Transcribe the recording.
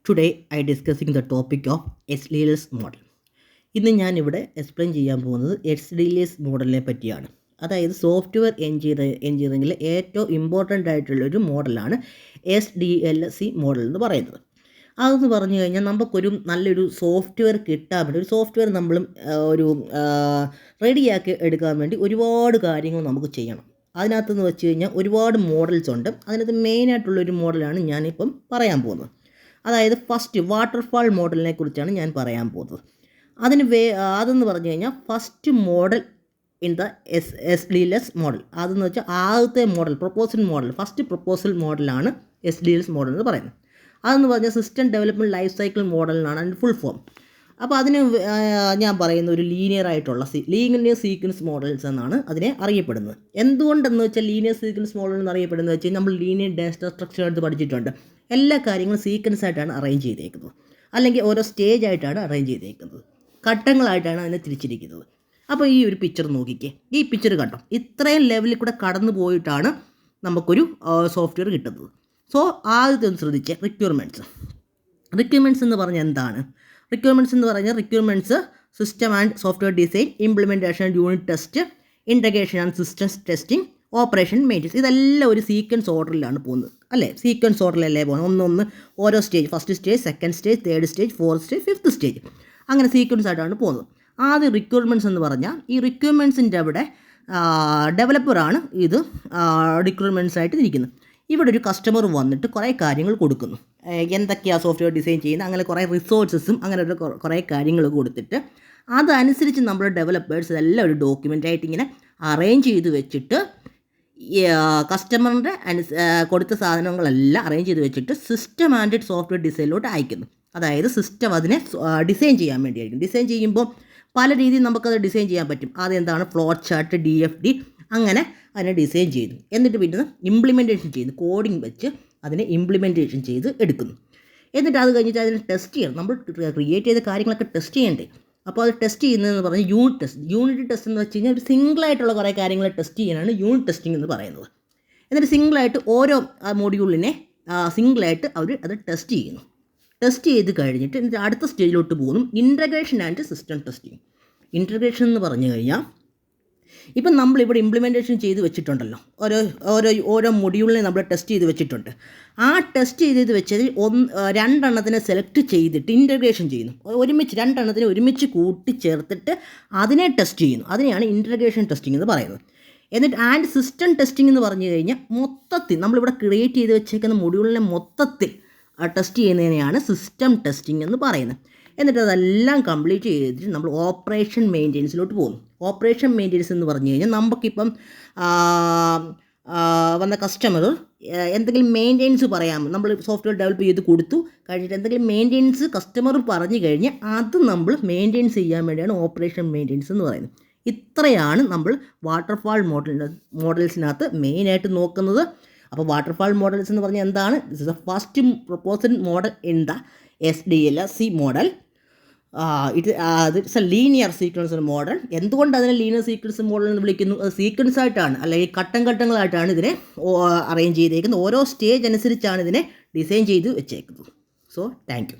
Today I discussing the topic of SDLS model. ഇന്ന് ഞാനിവിടെ explain ചെയ്യാൻ പോകുന്നത് എസ്ഡിഎൽഎസ് മോഡലിനെ പറ്റിയാണ്. അതായത് സോഫ്റ്റ്വെയർ എഞ്ചിനീയറിംഗിലെ ഏറ്റവും ഇമ്പോർട്ടൻ്റ് ആയിട്ടുള്ളൊരു മോഡലാണ് SDLC മോഡൽ എന്ന് പറയുന്നത്. അതെന്ന് പറഞ്ഞു കഴിഞ്ഞാൽ നമുക്കൊരു നല്ലൊരു സോഫ്റ്റ്വെയർ കിട്ടാൻ വേണ്ടി ഒരു സോഫ്റ്റ്വെയർ നമ്മളും റെഡിയാക്കി എടുക്കാൻ വേണ്ടി ഒരുപാട് കാര്യങ്ങൾ നമുക്ക് ചെയ്യണം. അതിനകത്തെന്ന് വെച്ച് കഴിഞ്ഞാൽ ഒരുപാട് മോഡൽസ് ഉണ്ട്. അതിനകത്ത് മെയിനായിട്ടുള്ളൊരു മോഡലാണ് ഞാനിപ്പം പറയാൻ പോകുന്നത്. അതായത് ഫസ്റ്റ് വാട്ടർഫാൾ മോഡലിനെ കുറിച്ചാണ് ഞാൻ പറയാൻ പോകുന്നത്. അതെന്ന് പറഞ്ഞു കഴിഞ്ഞാൽ first model in the SDLS model. അതെന്ന് വെച്ചാൽ ആദ്യത്തെ മോഡൽ ഫസ്റ്റ് പ്രൊപ്പോസൽ മോഡലാണ് SDLS മോഡൽ എന്ന് പറയുന്നത്. അതെന്ന് പറഞ്ഞാൽ സിസ്റ്റം ഡെവലപ്മെൻറ്റ് ലൈഫ് സൈക്കിൾ മോഡലിനാണ് അതിൻ്റെ ഫുൾ ഫോം. അപ്പോൾ അതിന് ഞാൻ പറയുന്ന ഒരു ലീനിയർ സീക്വൻസ് മോഡൽസ് എന്നാണ് അതിനെ അറിയപ്പെടുന്നത്. എന്തുകൊണ്ടെന്ന് വെച്ചാൽ ലീനിയർ സീക്വൻസ് മോഡൽ എന്ന് അറിയപ്പെടുന്നത് വെച്ചാൽ നമ്മൾ ലീനിയർ ഡാറ്റ സ്ട്രക്ചർ എടുത്ത് പഠിച്ചിട്ടുണ്ട്. എല്ലാ കാര്യങ്ങളും സീക്വൻസ് ആയിട്ടാണ് അറേഞ്ച് ചെയ്തേക്കുന്നത്, അല്ലെങ്കിൽ ഓരോ സ്റ്റേജ് ആയിട്ടാണ് അറേഞ്ച് ചെയ്തേക്കുന്നത്, ഘട്ടങ്ങളായിട്ടാണ് അതിനെ തിരിച്ചിരിക്കുന്നത്. അപ്പോൾ ഈ ഒരു പിക്ചർ നോക്കിക്കേ, ഈ പിക്ചർ കണ്ടോ, ഇത്രയും ലെവലിൽ കൂടെ കടന്നു പോയിട്ടാണ് നമുക്കൊരു സോഫ്റ്റ്വെയർ കിട്ടുന്നത്. സോ ആദ്യത്തെ ഒന്ന് ശ്രദ്ധിച്ചേ, റിക്വയർമെൻറ്റ്സ് എന്ന് പറഞ്ഞാൽ എന്താണ്? Requirements system and software design, implementation, unit test, integration and systems testing, operation maintenance. ഇതെല്ലാം ഒരു സീക്വൻസ് ഓർഡറിലാണ് പോകുന്നത്, അല്ലേ? സീക്വൻസ് ഓർഡറിലല്ലേ പോകുന്നത്. ഒന്ന് ഓരോ stage, first stage, second stage, third stage, fourth stage, fifth stage, അങ്ങനെ സീക്വൻസ് ആയിട്ടാണ് പോകുന്നത്. ആദ്യം റിക്വയർമെൻറ്റ്സ് എന്ന് പറഞ്ഞാൽ ഈ റിക്വയർമെൻറ്റ്സിൻ്റെ അവിടെ ഡെവലപ്പറാണ് ഇത് റിക്വയർമെൻറ്റ്സ് ആയിട്ട് ഇരിക്കുന്നത്. ഇവിടെ ഒരു കസ്റ്റമർ വന്നിട്ട് കുറേ കാര്യങ്ങൾ കൊടുക്കുന്നു. എന്തൊക്കെയാണ് സോഫ്റ്റ്വെയർ ഡിസൈൻ ചെയ്യുന്നത്, അങ്ങനെ കുറേ റിസോഴ്സസും അങ്ങനെ ഒരു കുറേ കാര്യങ്ങൾ കൊടുത്തിട്ട് അതനുസരിച്ച് നമ്മൾ ഡെവലപ്പേഴ്സ് ഇതെല്ലാം ഒരു ഡോക്യുമെൻ്റായിട്ട് ഇങ്ങനെ അറേഞ്ച് ചെയ്ത് വെച്ചിട്ട് കസ്റ്റമറിൻ്റെ കൊടുത്ത സാധനങ്ങളെല്ലാം അറേഞ്ച് ചെയ്ത് വെച്ചിട്ട് സിസ്റ്റം ആൻഡ് സോഫ്റ്റ്വെയർ ഡിസൈനിലോട്ട് അയക്കുന്നു. അതായത് സിസ്റ്റം അതിനെ ഡിസൈൻ ചെയ്യാൻ വേണ്ടിയായിരിക്കും. ഡിസൈൻ ചെയ്യുമ്പോൾ പല രീതിയിൽ നമുക്കത് ഡിസൈൻ ചെയ്യാൻ പറ്റും. ആദ്യം എന്താണ് ഫ്ലോ ചാർട്ട്, DFD, അങ്ങനെ അതിനെ ഡിസൈൻ ചെയ്തു. എന്നിട്ട് പിന്നെ ഇംപ്ലിമെൻറ്റേഷൻ ചെയ്ത് കോഡിങ് വെച്ച് അതിനെ ഇംപ്ലിമെൻറ്റേഷൻ ചെയ്ത് എടുക്കുന്നു. എന്നിട്ട് അത് കഴിഞ്ഞിട്ട് അതിനെ ടെസ്റ്റ് ചെയ്യണം. നമ്മൾ ക്രിയേറ്റ് ചെയ്ത കാര്യങ്ങളൊക്കെ ടെസ്റ്റ് ചെയ്യണ്ടേ. അപ്പോൾ അത് ടെസ്റ്റ് ചെയ്യുന്നതെന്ന് പറഞ്ഞാൽ യൂണിറ്റ് ടെസ്റ്റ് എന്ന് വെച്ച് കഴിഞ്ഞാൽ ഒരു സിംഗിളായിട്ടുള്ള കുറേ കാര്യങ്ങൾ ടെസ്റ്റ് ചെയ്യാനാണ് യൂണിറ്റ് ടെസ്റ്റിംഗ് എന്ന് പറയുന്നത്. എന്നിട്ട് സിംഗിളായിട്ട് ഓരോ മോഡ്യൂളിനെ സിംഗിളായിട്ട് അവർ അത് ടെസ്റ്റ് ചെയ്യുന്നു. ടെസ്റ്റ് ചെയ്ത് കഴിഞ്ഞിട്ട് എന്നിട്ട് അടുത്ത സ്റ്റേജിലോട്ട് പോകുന്നു, integration and system testing. Integration എന്ന് പറഞ്ഞു കഴിഞ്ഞാൽ ഇപ്പം നമ്മളിവിടെ ഇംപ്ലിമെൻറ്റേഷൻ ചെയ്ത് വെച്ചിട്ടുണ്ടല്ലോ, ഓരോ മൊഡ്യൂളിനെ നമ്മൾ ടെസ്റ്റ് ചെയ്ത് വെച്ചിട്ടുണ്ട്. ആ ടെസ്റ്റ് ചെയ്ത് വെച്ചതിൽ രണ്ടെണ്ണത്തിനെ സെലക്ട് ചെയ്തിട്ട് ഇൻറ്റഗ്രേഷൻ ചെയ്യുന്നു. രണ്ടെണ്ണത്തിനെ ഒരുമിച്ച് കൂട്ടിച്ചേർത്തിട്ട് അതിനെ ടെസ്റ്റ് ചെയ്യുന്നു. അതിനെയാണ് ഇൻറ്റഗ്രേഷൻ ടെസ്റ്റിംഗ് എന്ന് പറയുന്നത്. എന്നിട്ട് സിസ്റ്റം ടെസ്റ്റിംഗ് എന്ന് പറഞ്ഞു കഴിഞ്ഞാൽ മൊത്തത്തിൽ നമ്മളിവിടെ ക്രിയേറ്റ് ചെയ്ത് വെച്ചേക്കുന്ന മൊഡ്യൂളിനെ മൊത്തത്തിൽ ടെസ്റ്റ് ചെയ്യുന്നതിനെയാണ് സിസ്റ്റം ടെസ്റ്റിംഗ് എന്ന് പറയുന്നത്. എന്നിട്ട് അതെല്ലാം കംപ്ലീറ്റ് ചെയ്തിട്ട് നമ്മൾ ഓപ്പറേഷൻ മെയിൻ്റെനൻസിലോട്ട് പോകുന്നു. ഓപ്പറേഷൻ മെയിൻ്റെനൻസ് എന്ന് പറഞ്ഞു കഴിഞ്ഞാൽ നമുക്കിപ്പം വന്ന കസ്റ്റമർ എന്തെങ്കിലും മെയിൻ്റെനൻസ് പറയാം, നമ്മൾ സോഫ്റ്റ്വെയർ ഡെവലപ്പ് ചെയ്ത് കൊടുത്തു കഴിഞ്ഞിട്ട് എന്തെങ്കിലും മെയിൻ്റെനൻസ് കസ്റ്റമർ പറഞ്ഞു കഴിഞ്ഞാൽ അത് നമ്മൾ മെയിൻ്റെനൻസ് ചെയ്യാൻ വേണ്ടിയാണ് ഓപ്പറേഷൻ മെയിൻ്റെനൻസ് എന്ന് പറയുന്നത്. ഇത്രയാണ് നമ്മൾ വാട്ടർഫാൾ മോഡൽസിനകത്ത് മെയിനായിട്ട് നോക്കുന്നത്. അപ്പോൾ വാട്ടർഫാൾ മോഡൽസ് എന്ന് പറഞ്ഞാൽ എന്താണ്? This is the first proposal model in the SDLC model. It's A linear sequence model. എന്തുകൊണ്ട് അതിനെ ലീനിയർ സീക്വൻസ് മോഡൽ എന്ന് വിളിക്കുന്നു? അത് സീക്വൻസ് ആയിട്ടാണ്, അല്ലെങ്കിൽ ഘട്ടങ്ങളായിട്ടാണ് ഇതിനെ അറേഞ്ച് ചെയ്തേക്കുന്നത്. ഓരോ സ്റ്റേജ് അനുസരിച്ചാണ് ഇതിനെ ഡിസൈൻ ചെയ്ത് വെച്ചേക്കുന്നത്. So thank you.